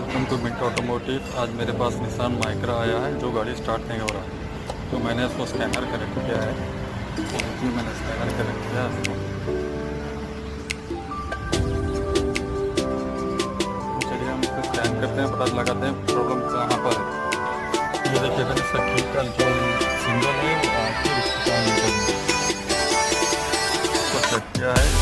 Welcome to mint automotive. आज मेरे पास Nissan Micra आया है जो गाड़ी स्टार्ट नहीं हो रहा है, तो मैंने इसको स्कैनर कनेक्ट किया है। देखिए मैंने स्कैनर कनेक्ट किया है इसको। तो चलिए हम इसको स्कैन करते हैं, पता लगाते हैं प्रॉब्लम कहाँ पर है। ये देखिए मैंने इसका की का जो सिंबल है वो आके इसको चेक किया है।